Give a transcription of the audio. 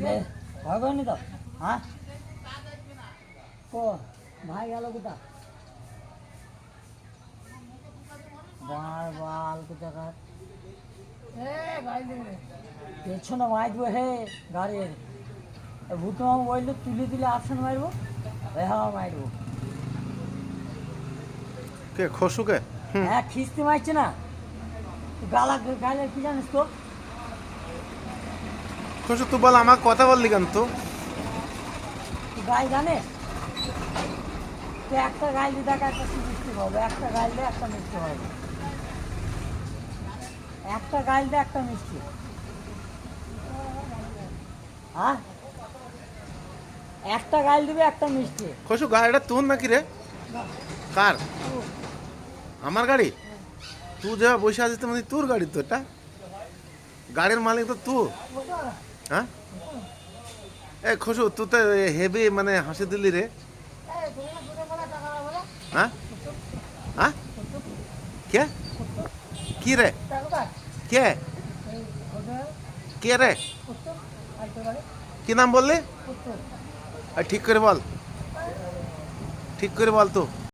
ভয় করেনি তো? হ্যাঁ কো ভাই গেল কোথা বাল কোথাকার পেছনে মারবো হে গাড়ির ভূতমাম বললে তুলে তুলে আসন মারবো হ্যাঁ মারবো কে খসুকে? হ্যাঁ খিস্তি মারছে না গালা গাইলে কি জানিস তো খসু তুই বল, আমার কথা বললি কেন তো? তুই গাই জানিস তুই একটা গাইলে দেখ একটা মিষ্টি হবে একটা গাইলে একটা মিষ্টি হবে একটা গাইলে একটা মিষ্টি হ্যাঁ একটা গাইল দিবে একটা মিষ্টি খসু গাড়িটা তোর নাকি রে? কার? আমার গাড়ি? তুই যা বসে আছিস তো মানে তোর গাড়ি তো এটা, গাড়ির মালিক তো তুই। হ্যাঁ এ খসু তুই তো হেভি মানে হাসি দিলি রে। হ্যাঁ হ্যাঁ কে কি রে কে কে রে কি নাম বললি? ঠিক করে বল, ঠিক করে বল তো।